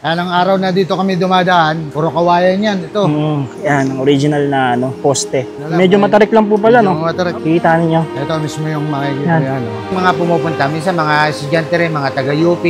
Anong araw na dito kami dumadaan, puro kawayan yan. Ito. Yan, ang original na poste. Wala, Medyo matarik lang po pala, medyo no? matarik. Kita niyo. Ito mismo yung makikita Yan. yan. Mga pumupunta, minsan mga estudyante rin, mga taga-UP.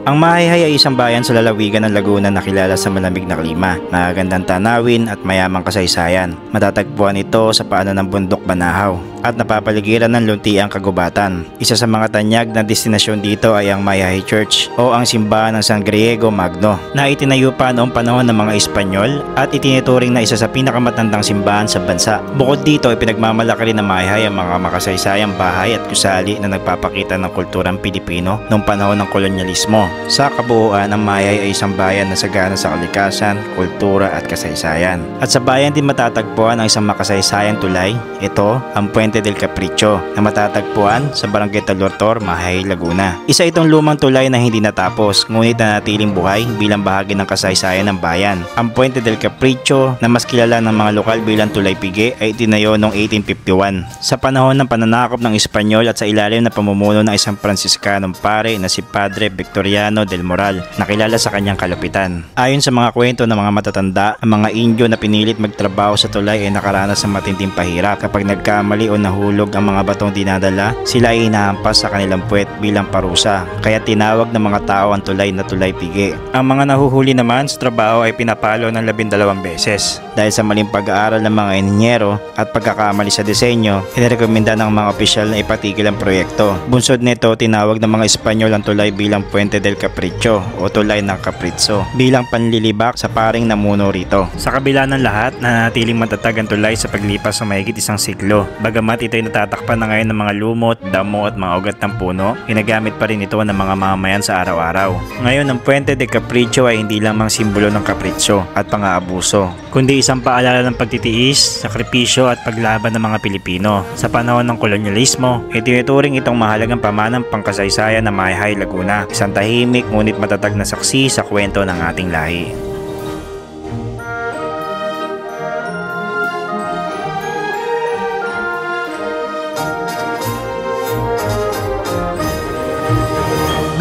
Ang Mahayhay ay isang bayan sa lalawigan ng Laguna na kilala sa malamig na klima, magagandang tanawin at mayamang kasaysayan. Matatagpuan ito sa paanan ng bundok Banahaw at napapaligiran ng luntiang kagubatan. Isa sa mga tanyag na destinasyon dito ay ang Mahayhay Church o ang simbahan ng San Griego Magno na itinayo pa noong panahon ng mga Espanyol at itinuturing na isa sa pinakamatandang simbahan sa bansa. Bukod dito ay pinagmamalaki rin ng Mahayhay ang mga makasaysayang bahay at gusali na nagpapakita ng kulturang Pilipino noong panahon ng kolonyalismo. Sa kabuuan, ang Mahayhay ay isang bayan na sagana sa kalikasan, kultura at kasaysayan. At sa bayan din matatagpuan ang isang makasaysayang tulay. Ito ang Puente del Capricho na matatagpuan sa Barangay Talortor, Mahayhay, Laguna. Isa itong lumang tulay na hindi natapos ngunit nanatiling buhay bilang bahagi ng kasaysayan ng bayan. Ang Puente del Capricho na mas kilala ng mga lokal bilang Tulay Pige ay itinayo noong 1851 sa panahon ng pananakop ng Espanyol at sa ilalim na pamumuno ng isang Pransiskanong pare na si Padre Victoriano del Moral na kilala sa kanyang kalupitan. Ayon sa mga kwento ng mga matatanda, ang mga Indio na pinilit magtrabaho sa tulay ay nakaranas ng matinding pahirap. Kapag nagkamali o nahulog ang mga batong dinadala, sila ay inahampas sa kanilang puwet bilang parusa, kaya tinawag ng mga tao ang tulay na Tulay Pige. Ang mga nahuhuli naman sa trabaho ay pinapalo ng 12 beses. Dahil sa maling pag-aaral ng mga inhinyero at pagkakamali sa disenyo, inirekomenda ng mga opisyal na ipatigil ang proyekto. Bunsod nito, tinawag ng mga Espanyol ang tulay bilang Puente del Capricho o Tulay ng Kapritso bilang panlilibak sa paring namuno rito. Sa kabila ng lahat, nanatiling matatag ang tulay sa paglipas ng mahigit isang siglo. Bagamat ito ay natatakpan na ngayon ng mga lumot, damo at mga ugat ng puno, ginagamit pa rin ito ng mga mamamayan sa araw-araw. Ngayon, ang Puente del Capricho ay hindi lamang simbolo ng kapritso at pang-aabuso, kundi isang paalala ng pagtitiis, sakripisyo at paglaban ng mga Pilipino. Sa panahon ng kolonyalismo, itinuturing itong mahalagang pamanang pangkasaysayan ng Mahayhay, Laguna, isang tahimik ngunit matatag na saksi sa kwento ng ating lahi.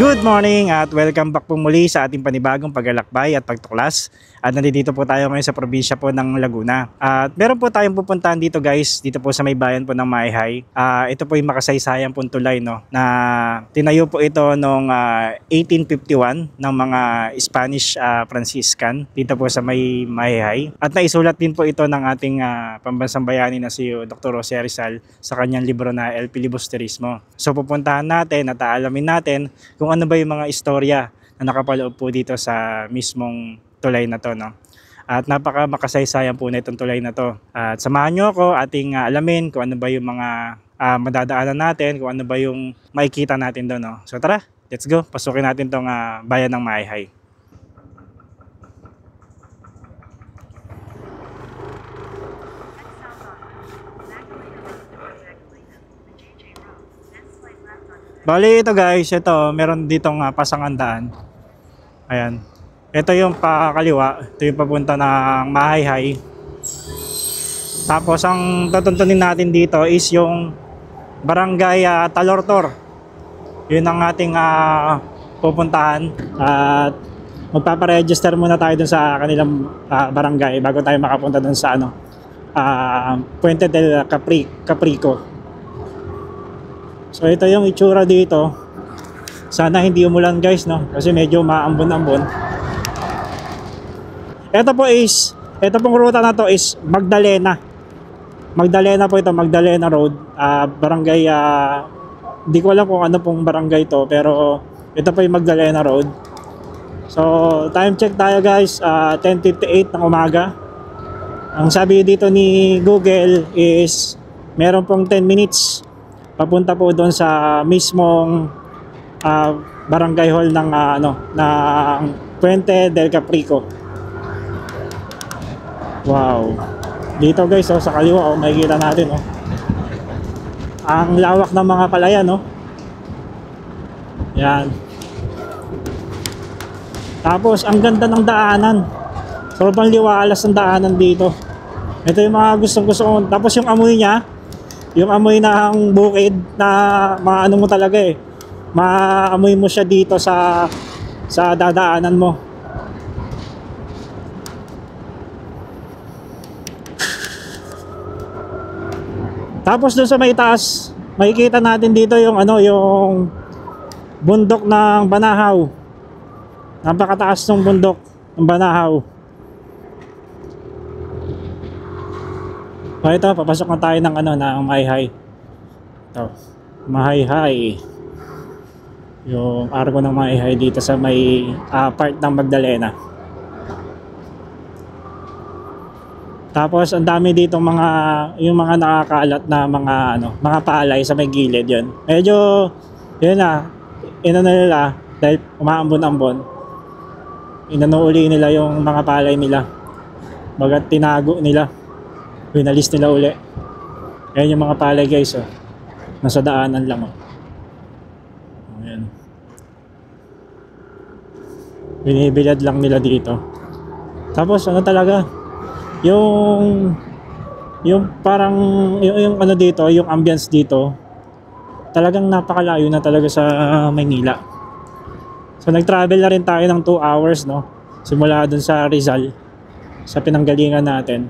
Good morning at welcome back po muli sa ating panibagong paglalakbay at pagtuklas. At nandito po tayo ngayon sa probinsya po ng Laguna. At meron po tayong pupuntahan dito guys, dito po sa may bayan po ng Mahayhay. Ito po yung makasaysayan pong tulay, no, na tinayo po ito noong 1851 ng mga Spanish Franciscan dito po sa may Mahayhay. At naisulat din po ito ng ating pambansang bayani na si Dr. Jose Rizal sa kanyang libro na El Filibusterismo. So pupuntahan natin at aalamin natin kung ano ba yung mga istorya na nakapaloob po dito sa mismong tulay na to, no? At napaka makasaysayan po na itong tulay na to. At samahan nyo ako ating alamin kung ano ba yung mga madadaanan natin, kung ano ba yung makikita natin doon, no? So tara, let's go. Pasukin natin tong bayan ng Mahayhay. Bali ito guys, ito meron ditong pasangandaan. Ayan. Ito yung pakaliwa, ito yung papunta ng Mahayhay. Tapos ang tutuntunin natin dito is yung Barangay Talortor. Yun ang ating pupuntahan. At magpaparegister muna tayo dun sa kanilang barangay bago tayo makapunta dun sa Puente del Caprico. So ito yung itsura dito. Sana hindi umulan guys, no? Kasi medyo maambon-ambon. Ito pong ruta na to is Magdalena. Magdalena po ito, Magdalena Road, barangay, di ko alam kung ano pong barangay to, pero ito po yung Magdalena Road. So time check tayo guys, 10:58 ng umaga. Ang sabi dito ni Google is meron pong 10 minutes papunta po doon sa mismong barangay hall ng ng Puente del Caprico. Wow. Dito guys, sa kaliwa makikita natin, ang lawak ng mga palayan, Yan. Tapos ang ganda ng daanan. Sobrang liwalas ng daanan dito. Ito yung mga gustong-gusto ko. Tapos yung amoy niya, yung amoy ng bukid na maano mo talaga maamoy mo siya dito sa dadaanan mo. Tapos doon sa may taas, makikita natin dito yung ano, yung bundok ng Banahaw. Napakataas ng bundok ng Banahaw. So ito, papasok na tayo ng ano, ng Mahayhay. Ito, Mahayhay. Yung arko ng Mahayhay dito sa may part ng Magdalena. Tapos ang dami dito mga yung mga nakakaalat na mga ano, mga palay sa may gilid 'yon. Medyo yun na nila dahil umaambon-ambon. Inanuuli nila yung mga palay nila. Bagat tinago nila. Winalis nila uli. Ayan yung mga palay guys, oh. Nasa daanan lang, oh. Ayan. Binibilad lang nila dito. Tapos ano talaga? Yung parang yung ano dito, yung ambience dito, talagang napakalayo na talaga sa Maynila. So nag-travel na rin tayo ng 2 hours, no? Simula dun sa Rizal, sa pinanggalingan natin.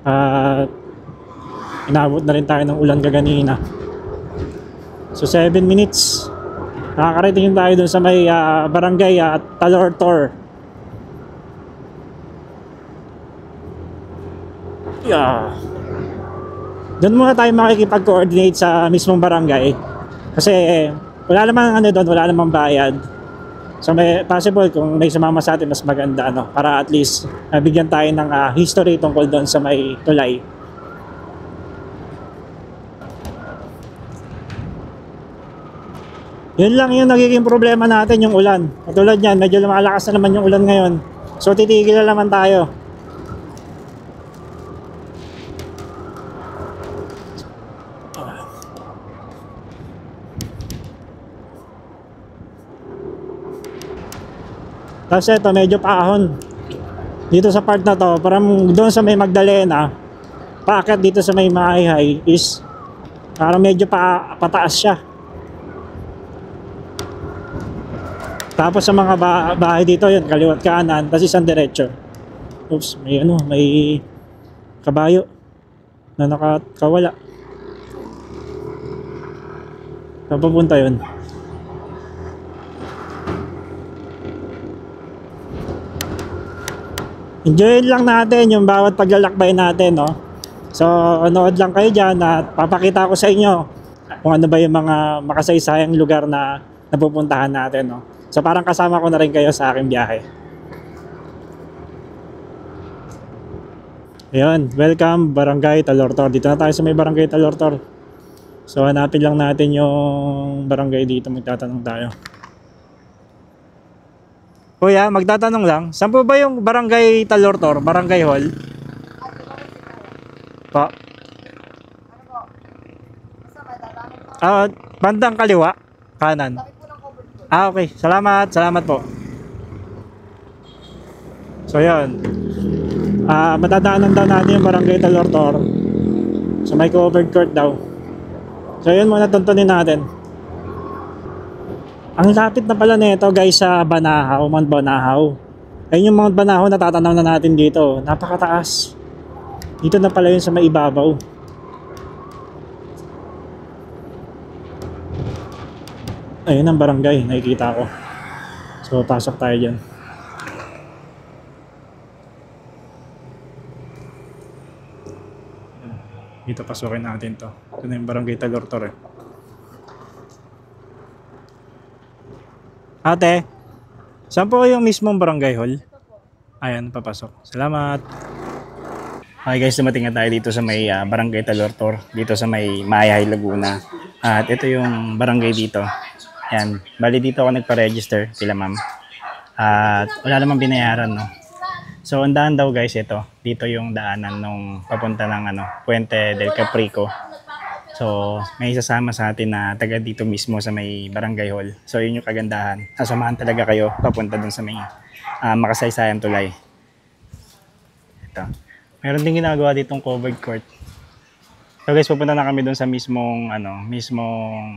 At inabot na rin tayo ng ulan kaganina. So 7 minutes nakakarating tayo dun sa may barangay Talortor. Yeah. Doon muna tayo makikipag-coordinate sa mismong barangay. Kasi wala namang ano doon, wala namang bayad. So may possible kung may sumama sa atin mas maganda, ano, para at least bigyan tayo ng history tungkol doon sa may tulay. Yun lang yung nagiging problema natin, yung ulan. Katulad yan, medyo lumalakas na naman yung ulan ngayon. So titigil na naman tayo. Tapos ito, medyo paahon dito sa part na to. Parang doon sa may Magdalena, paakyat dito sa may Mahayhay is parang medyo pataas siya. Tapos sa mga bahay dito, yun, kaliwat kanan, tapos isang diretso. Oops, may ano, may kabayo na nakawala. Saan papunta yun? Enjoyin lang natin yung bawat paglalakbay natin, no? So, nood lang kayo dyan at papakita ko sa inyo kung ano ba yung mga makasaysayang lugar na napupuntahan natin, no? So, parang kasama ko na rin kayo sa aking biyahe. Ayun, welcome Barangay Talortor. Dito na tayo sa may Barangay Talortor. So, hanapin lang natin yung barangay dito. Magtatanong tayo. Kuya, magtatanong lang, saan po ba yung Barangay Talortor, Barangay Hall? Pa? Bandang kaliwa, kanan. Okay, salamat po. So yun, matadaanan daw natin yung Barangay Talortor. So may covered court daw. So yun muna, tuntunin natin. Ang lapit na pala nito guys sa Banahaw, Mount Banahaw. Ayun yung Mount Banahaw na tatanaw na natin dito. Napakataas. Dito na pala yun sa may ibabaw. Ayun ang barangay, nakikita ko. So pasok tayo dyan. Dito pasukin natin to. Ito na yung Barangay Talortor eh. Ate, saan po yung mismong barangay hall? Ayan, papasok. Salamat. Okay guys, dumating na tayo dito sa may Barangay Talortor. Dito sa may Mahayhay, Laguna. At ito yung barangay dito. Ayan, bali dito ako nagpa-register sila ma'am. At wala namang binayaran, no? So, ang daan daw guys, ito. Dito yung daanan nung papunta ng Puente del Caprico. So, may isasama sa atin na taga dito mismo sa may Barangay Hall. So, yun yung kagandahan. Sasamahan talaga kayo papunta dun sa may makasaysayan tulay. Ito. Meron din ginagawa ditong covered court. So guys, pupunta na kami dun sa mismong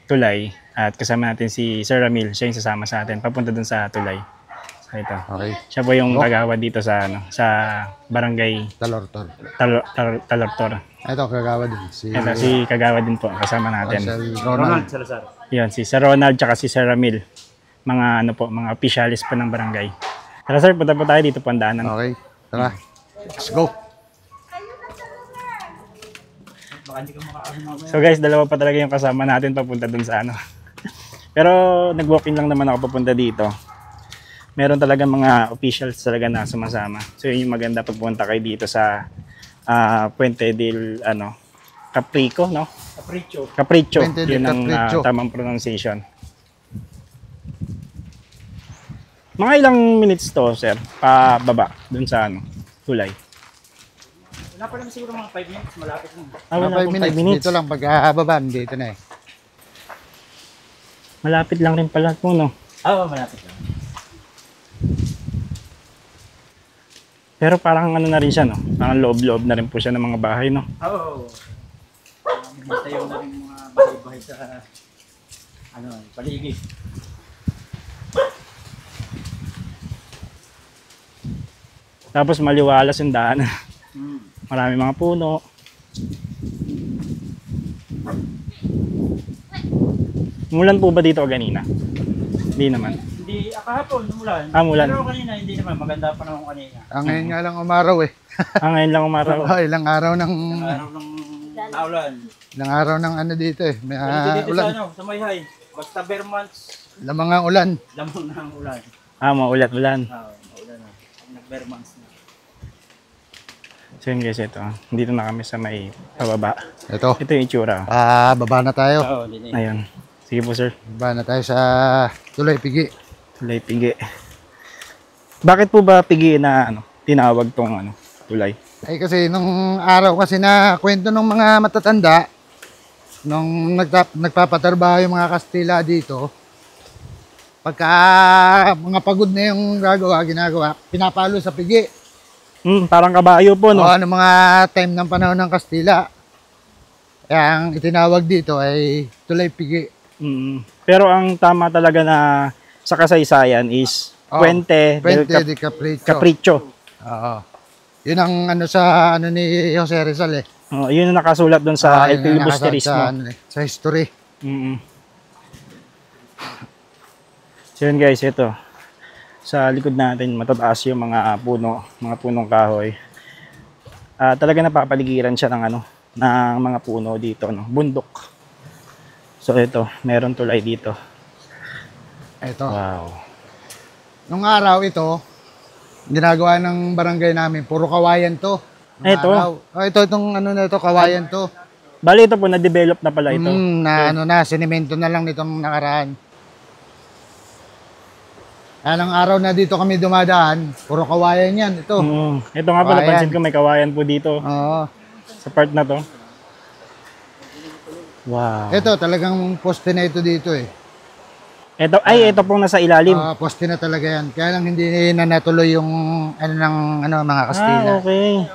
tulay. At kasama natin si Sir Ramil. Siya yung sasama sa atin papunta dun sa tulay. Ito. Okay. Siya po yung kagawad dito sa sa barangay Talortor. Talortor. Ito, kagawa din. Ito si kagawad din po kasama natin. Marcel Ronald. Yan si Sir Ronald tsaka si Sir Ramil. Mga mga officialis po ng barangay. Tara sir, punta po tayo dito po ang daanan. Okay. Tara. Let's go. So guys, dalawa pa talaga yung kasama natin papunta dun sa Pero nag-walk-in lang naman ako papunta dito. Meron talaga mga officials talaga na sumasama. So yun yung maganda pagpunta kayo dito sa Puente del Caprico, no? Capricho. Puente del Yun ang Capricho. tamang pronunciation. Mga ilang minutes to, sir? Pababa dun sa tulay. Wala pa naman siguro mga 5 minutes, malapit na. Wala 5 pong 5 minutes. minutes. Dito lang, pagkababa, dito na eh. Malapit lang rin pala po, no? Oo, malapit lang. Pero parang na rin siya, no? Parang loob-loob na rin po siya ng mga bahay, no? Oo. Tayo na rin mga bahay-bahay sa paligid. Tapos maliwalas yung daan. Marami mga puno. Mulan po ba dito kanina? Hindi naman. Hindi, kahapon, umulan. Umulan. Pero kanina, hindi naman. Maganda pa naman kanina. Ngayon nga lang umaraw eh. Ngayon lang umaraw. Ilang araw ng... Araw ng naulan. Ilang araw ng dito eh. May Dito ulan. sa Mayhay. Basta bare months, Lamang ang ulan. lamang na ang ulan. Maulat-ulan. Oo, maulan na. Nag-bare months na. So yun guys, ito. Dito na kami sa may pababa. Ito. Ito yung itsura. Baba na tayo. Oo, hindi na. Ayun. Sige po sir. Baba na tayo sa Tulay Pigi. Tulay Pigi. Bakit po ba Pigi na tinawag tong tulay? Ay kasi nung araw kasi na kwento ng mga matatanda, nung nagpapatrabaho yung mga Kastila dito, pagka mga pagod na yung ginagawa, pinapalo sa Pigi. Parang kabayo po, no? Ano mga time ng panahon ng Kastila. Kaya ang itinawag dito ay Tulay Pigi. Pero ang tama talaga na sa kasaysayan is Puente de Capricho. Capricho. Oo. Yun ang sa ni Jose Rizal eh. Yun ang nakasulat doon sa El Yun ang Filibusterismo. sa history. So yun guys, ito. Sa likod natin, matataas yung mga puno, mga punong kahoy. Talaga napapaligiran siya ng mga puno dito, bundok. So ito, meron tulay dito. Ito. Wow. Nung araw ito, ginagawa ng barangay namin, puro kawayan to. Nung Ito? araw. Ito, itong na ito, kawayan to. Bali ito po, na-develop na pala ito. Sinimento na lang nitong nakaraan. Anong araw na dito kami dumadaan, puro kawayan yan. Ito. Ito nga pala, Kawayan. pansin ko may kawayan po dito. Oo. Sa part na to. Wow. Ito, talagang poste na ito dito eh. Ito pong nasa ilalim. Poste na talaga yan. Kaya lang hindi na natuloy yung mga Kastila. Okay.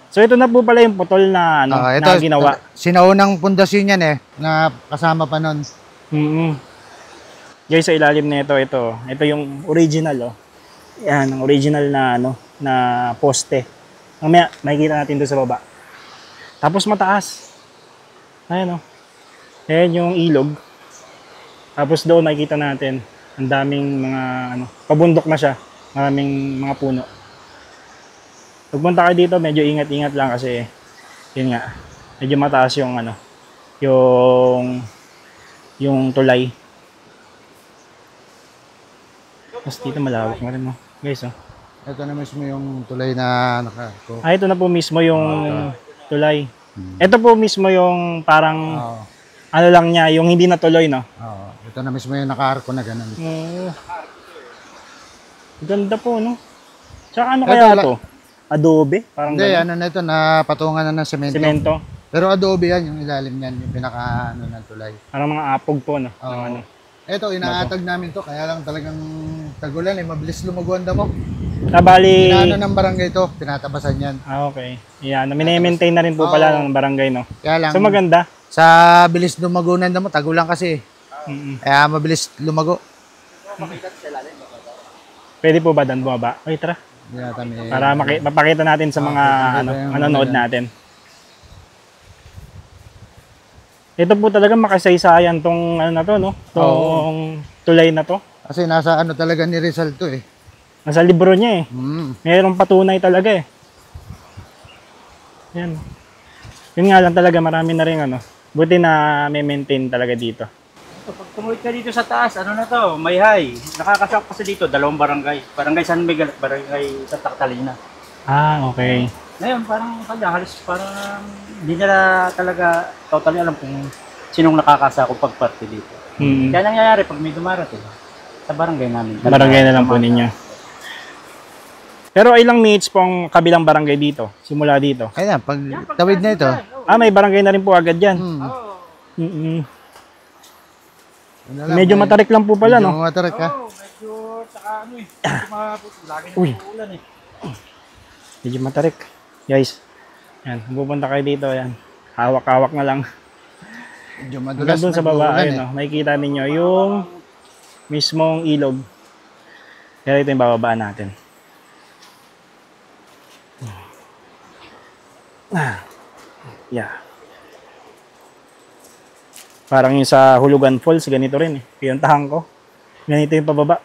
So ito na po pala yung putol na Ito, na ginawa. Sinaunang pundasyon yan eh, na kasama pa nun. Guys, sa ilalim na ito yung original Yan, ang original na na poste. Mamaya makikita natin doon sa baba. Tapos mataas. Ayan Ayan yung ilog. Tapos doon makikita natin ang daming mga pabundok na siya. Maraming mga puno. Pagpunta kayo dito, medyo ingat-ingat lang kasi yun nga, medyo mataas yung yung tulay. Tapos dito malawak na rin guys Ito na mismo yung tulay na nakako. ito na po mismo yung tulay. Ito po mismo yung parang lang niya, yung hindi natuloy Ito na mismo yung nakaarko na ganun. Ganda po Tsaka kaya to? Adobe? Parang Hindi, ganun. na ito, napatungan na ng semento. Semento. Pero adobe yan, yung ilalim yan, yung pinaka ng tulay. Parang mga apog po Oo. Ito, inaatag namin to, kaya lang talagang tagulan mabilis lumago ang damo. Bali... Ng barangay to, tinatabasan yan. Okay. Yan, mini-maintain na rin po pala ng barangay Kaya lang, So maganda. sa bilis lumago ng damo, tagulan kasi. Kaya mabilis lumago. Pwede po ba dan bumaba? Okay, tara. Hindi natin Para mapakita natin sa mga manonood natin. Ito po talaga makasaysayan tong ano na to, no? Tong tulay na to. Kasi nasa ano talaga ni Rizal to eh. Nasa libro niya eh. Mayroong patunay talaga eh. Yan. Yun nga lang talaga, marami na rin ano. Buti na may maintain talaga dito. So, pag tumuwid ka dito sa taas, ano na to, Mayhay. Nakakasak kasi dito, 2 barangay. Barangay San Miguel at barangay sa Taktalina. Ah, okay. Ngayon, parang halos parang hindi nila talaga totally alam kung sinong nakakasakop pagparte dito. Kaya nangyayari pag may dumarating sa barangay namin. Barangay na lang po ninyo. Pero ilang minutes po ang kabilang barangay dito? Simula dito? Kaya pag tawid na ito. Ah, may barangay na rin po agad dyan. Medyo matarik lang po pala, no? Medyo matarik ha. Medyo saka ano eh. Lagi na ulan eh. Medyo matarik. Guys, yan. Pupunta kayo dito, yan. Hawak-hawak na lang. Medyo madulas. Hanggang doon sa baba, ayun, no? Makikita ninyo yung mismong ilog. Kaya ito yung bababaan natin. Yeah. Parang yung sa Hulugan Falls, ganito rin eh. Pinuntahan ko. Ganito yung pababa.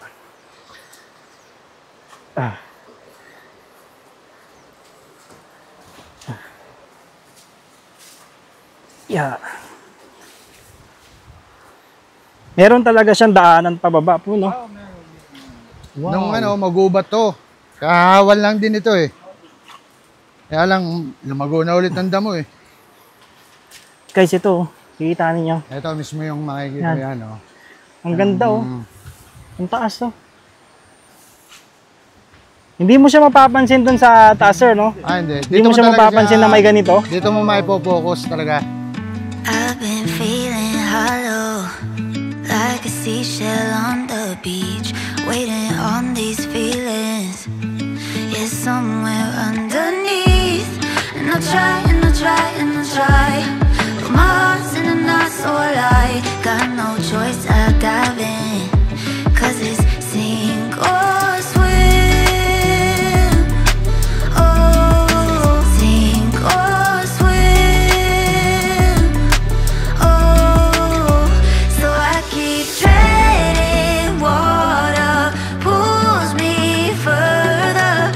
Yeah. Meron talaga siyang daanan pababa po, no? Wow. Nung ano, magubat to. Kahawal lang din ito eh. Kaya lang, lumago na ulit ng damo eh. Guys, ito, kikita ninyo. Ito mismo yung makikita yan, oh. Ang ganda, oh. Ang taas, oh. Hindi mo siya mapapansin dun sa taas, sir, no? Ah, hindi. Hindi mo siya mapapansin na may ganito. Dito mo maipo-focus talaga. I've been feeling hollow, like a seashell on the beach, waiting on these feelings. Yeah, somewhere underneath. And I'll try, and I'll try, and I'll try, but my heart's in a knot, so I lie. Got no choice, I dive in, 'cause it's sink or swim. Oh, sink or swim. Oh, so I keep treading water, pulls me further.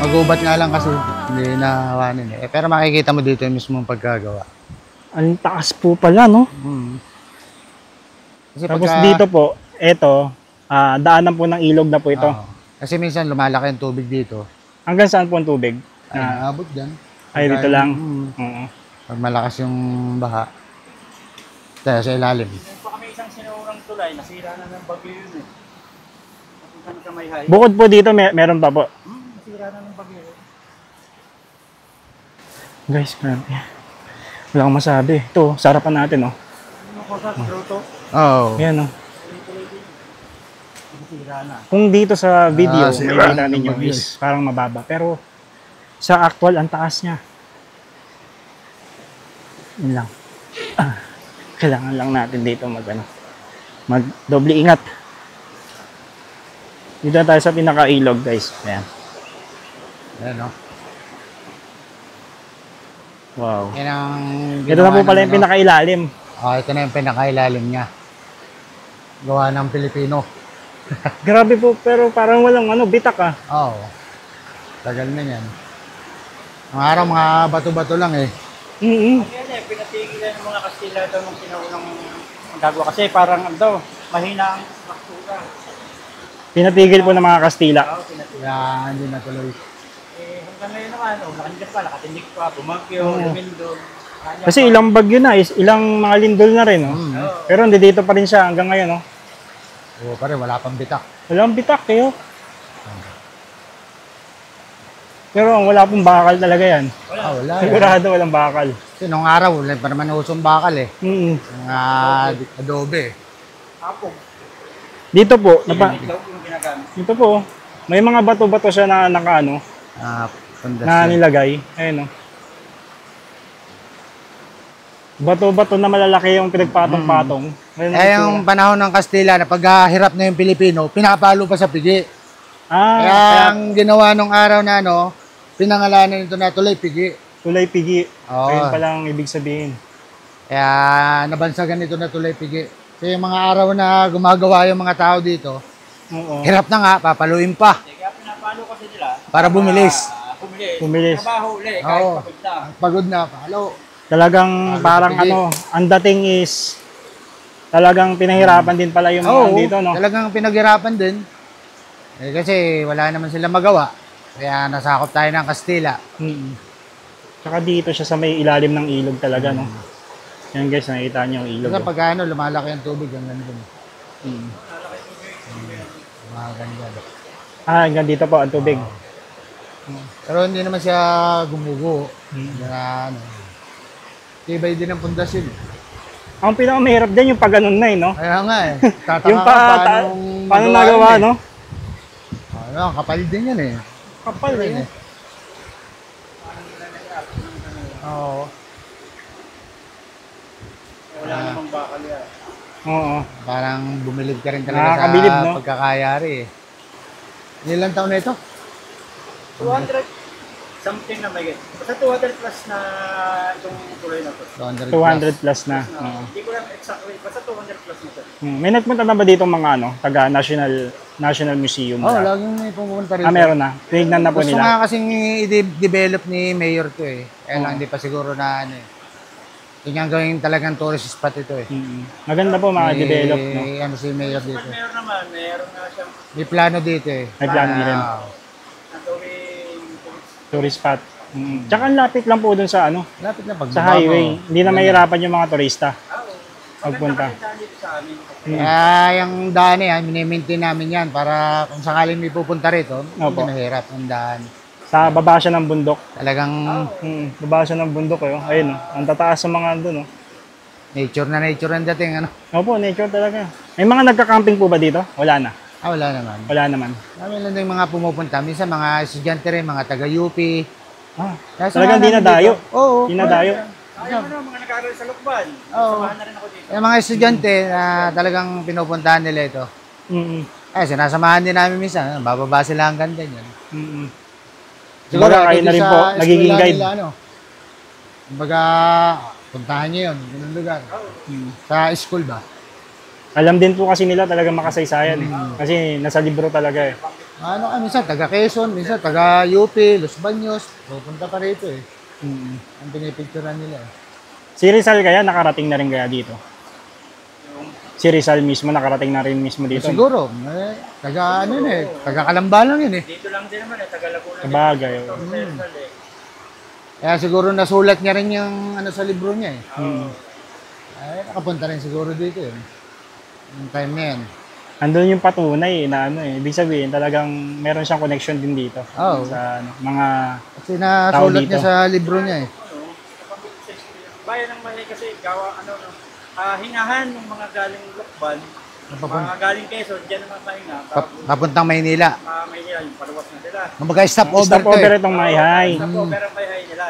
Magubat nga lang kasi hindi nahawanin eh. Pero makikita mo dito yung mismong pagkagawa. Ang taas po pala, no? Kasi Tapos dito po, eto, daanan po ng ilog na po ito. Kasi minsan lumalaki yung tubig dito. Hanggang saan po ang tubig? Ay, abot dyan. Ay, dito lang. Oo. Pag malakas yung baha. Kaya sa ilalim. Meron pa kami isang sinurang tulay, nasira na ng bagyo yun eh. Napunta na sa Mayhay. Bukod po dito, meron pa po. Nasira na ng bagyo yun. Guys, grabe. Wala akong masabi. Ito, sarapan natin, oh. Ano ko sa Roto? Oo. Ayan, oh. Nasira na. Kung dito sa video, sira may kita ng ninyo bagyo. is parang mababa. Pero sa actual, ang taas niya. Yun lang. Kailangan lang natin dito mag doble ingat. Dito na tayo sa pinaka-ilog, guys. Ayan. Ayan, no? Wow. Yan ang Ito na po pala yung pinaka-ilalim. ito na yung pinakailalim niya. Gawa ng Pilipino. Grabe po, pero parang walang bitak ah. Oo. Tagal na yan. Ang araw, mga bato-bato lang eh. Mm-hmm. Yan eh, pinatigilan ng mga Kastila ito nung sinaunang gagawa. Kasi parang mahina ang struktura. Pinatigil po ng mga Kastila. Kaya hindi natuloy. Eh, hanggang ngayon naman, nakandigas pa, nakatindig pa, bumagyo, lumindol. Kasi ilang bagyo na, ilang mga lindol na rin. Oh. Pero hindi dito pa rin siya hanggang ngayon. Oh. Oo, pare, wala pang bitak. Walang bitak kayo. Pero wala pong bakal talaga yan. Wala. Sigurado walang bakal. Kasi nung araw, wala pa naman usong bakal eh. Mga adobe. Apog. Dito po, Iklaw yung ginagamit. dito po, may mga bato-bato siya na nakaano, na Pundasyon. nilagay. Ayun oh. Bato-bato na malalaki yung pinagpatong-patong. Ayun, Eh, yung panahon ng Kastila na paghahirap na yung Pilipino, pinapalo pa sa pigi. Kaya Kaya ang ginawa nung araw na ano, pinangalanan nito na Tulay Pigi. Tulay Pigi. Oo. Ayun palang ibig sabihin. Kaya nabansagan nito na Tulay Pigi. Kasi yung mga araw na gumagawa yung mga tao dito, Oo. hirap na nga, papaluin pa Kaya pinapalo kasi nila. para bumilis. Pumilis. Trabaho ulit, Oo. kahit pagod na. Pagod na, palo. Talagang parang Pigi. ano, ang dating is talagang pinahirapan din pala yung mga Oo, dito, no? talagang pinaghirapan din. Eh, kasi wala naman sila magawa. Kaya nasakop tayo ng Kastila. Mm. Tsaka dito siya sa may ilalim ng ilog talaga, no? Yan guys, nakikita niyo yung ilog. Kasi Oh. pag ano, lumalaki ang tubig hanggang dun. Mm. Mga ganyan. Hanggang dito po ang tubig. Pero hindi naman siya gumugo. Mm. Na ano. Tibay din ang pundasyon. Ang pinakamahirap dyan yung pag ganun na, no? Kaya nga eh. Tataka Yung ka paano magawa nagawa, yun no? Ano, kapal din yan eh. Kapal Yun eh. Oo. Wala namang bakal yan. Oo. Parang bumilib ka rin talaga Nakakabilib, sa no? pagkakayari eh. Ilang taon na ito? 200 something na may basta 200 plus na itong tuloy na to. 200 plus na. Oo. Hindi ko lang exactly, basta 200 plus na to. May nagpunta na ba dito mga ano, taga National Museum? Oo, Wala? laging may pumunta rin. Meron na. Tinignan na po Gusto nila. nga kasing i-develop ni Mayor to eh. Kaya lang hindi pa siguro na ano eh. Hindi nga gawin talagang tourist spot ito eh. Maganda po mga develop, no? May ano si Mayor dito. Meron naman, meron nga siyang May plano dito eh. May plano na rin. natawing Tourist spot. Tsaka ang lapit lang po dun sa ano, Lapit na pag sa highway. Hindi na mahirapan yung mga turista pagpunta. dito sa amin. Kaya yung daan yan, minimaintain namin yan para kung sakaling may pupunta rito, hindi Opo. mahirap ang daan. Sa baba siya ng bundok. Talagang Baba siya ng bundok eh. Ayun, oh. Ang tataas sa mga doon, oh. nature na nature ang dating ano. Opo, nature talaga. May mga nagka-camping po ba dito? Wala na. Wala naman. Wala naman. Kami lang din mga pumupunta. Minsan mga estudyante rin, mga taga-UP. Kaya Talagang samahan di na namin dayo. dito. Oo. Di na dayo. Ayaw mo mga nag-aaral sa Lukban. Oo. Samahan na rin ako dito. Yung mga estudyante na talagang pinupuntahan nila ito. Mm-mm. Sinasamahan din namin minsan. Bababa sila hanggang ganyan. Mm-mm. Siguro Kumbaga, kayo dito na rin sa po, nagiging eskwela guide. nila, ano, kumbaga, puntahan nyo yun, ganun lugar. Sa school ba? Alam din po kasi nila talaga makasaysayan eh. Kasi nasa libro talaga eh. Ano ka, minsan taga Quezon, minsan taga UP, Los Baños, pupunta pa rito eh. Ang pinipicturean nila eh. Si Rizal kaya nakarating na rin kaya dito? Si Rizal mismo nakarating na rin mismo dito? Siguro, taga ano yun eh, taga Kalamba lang yun eh. Dito lang din naman taga Laguna. Sabagay. Kaya siguro nasulat niya rin yung ano sa libro niya eh. Mm. Nakapunta rin siguro dito eh. Yung time na yan. Andun yung patunay na ano eh. Ibig sabihin talagang meron siyang connection din dito. Oo. Sa ano, mga Kasi nasulat dito. niya sa libro niya eh. Bayan ng Mahay kasi gawa hingahan ng mga galing Lukban, mga galing Quezon, dyan naman mahinga. Papuntang Maynila. Maynila, yung paluwas na sila. Kumbaga stopover stop to over eh. itong Mayhay. Ako, pero Mahay nila.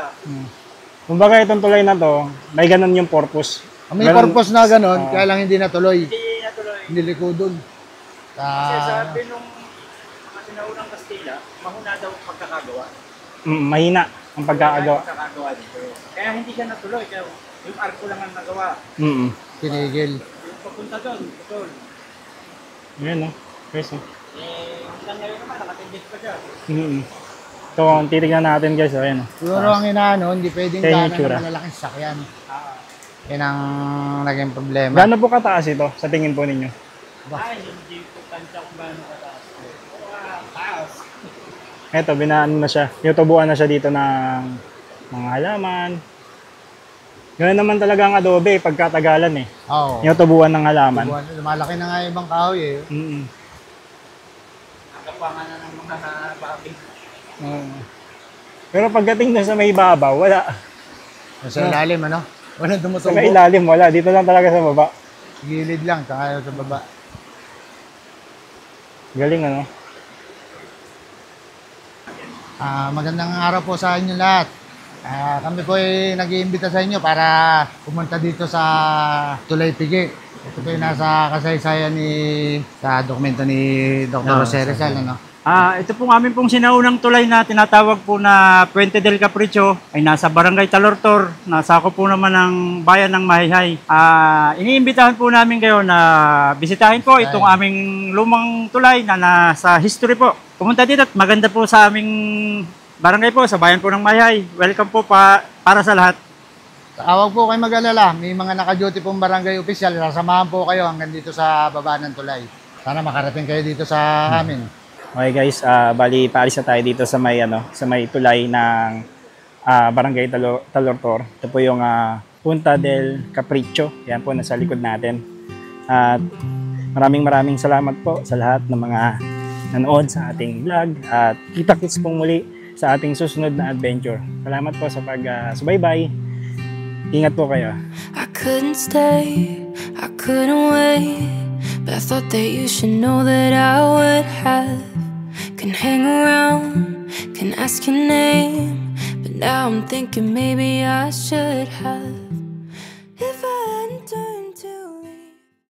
Kumbaga itong tulay na to, may ganun yung purpose. May Ganun- purpose na ganun, kaya lang hindi natuloy. Hindi natuloy. Hindi likodon. Kasi sabi nung mga sinaunang Kastila, mahuna daw ang pagkakagawa. Mahina ang pagkakagawa. Pagkakagawa dito. Kaya hindi siya natuloy. Kaya yung arko lang ang nagawa. Mm. Tinigil. Yung papunta doon, doon. Yan no. Guys, no? Hanggang ngayon naman, nakatindit pa siya. So, kung titignan natin guys, ayan no. Siguro ang inaano, hindi pwedeng Kaya yung daanan itsura. ng malalaking sasakyan. Yan ang naging problema. Gaano po kataas ito sa tingin po ninyo? Ay, hindi ko tansya kung gaano kataas. Taas. Eto, binaan na siya. Yutubuan na siya dito ng mga halaman. Ganun naman talaga ang adobe pagkatagalan eh. Oo. Yutubuan ng halaman. Lumalaki na nga yung ibang kahoy eh. Nakapangan na ng mga babi. Pero pagdating na sa may babaw, wala. Sa ilalim ano? Walang Sa tumutubo. may ilalim, wala. Dito lang talaga sa baba. Gilid lang, tsaka sa baba. Galing ano? Magandang araw po sa inyo lahat. Kami po ay nag-iimbita sa inyo para pumunta dito sa Tulay Pigi. Ito po yung nasa kasaysayan sa dokumento ni Dr. Jose Rizal. Ano? Ito pong amin pong sinaunang tulay na tinatawag po na Puente del Capricho ay nasa Barangay Talortor, nasako po naman ng bayan ng Mahayhay. Iniimbitahan po namin kayo na bisitahin po itong aming lumang tulay na nasa history po. Pumunta dito at maganda po sa aming barangay po, sa bayan po ng Mahayhay. Welcome po para sa lahat. Awag po kayo mag-alala, may mga naka-duty pong barangay official, sasamahan po kayo hanggang dito sa baba ng tulay. Sana makarating kayo dito sa amin. Okay guys, bali paalis na tayo dito sa may tulay ng Barangay Talortor. Ito po yung Punta del Capricho. Yan po nasa likod natin. At maraming salamat po sa lahat ng mga nanood sa ating vlog. At kita-kits pong muli sa ating susunod na adventure. Salamat po sa pag-subaybay. Ingat po kayo. I couldn't stay, I couldn't wait, but I thought that you should know that I would have. Can hang around, can ask your name, but now I'm thinking maybe I should have.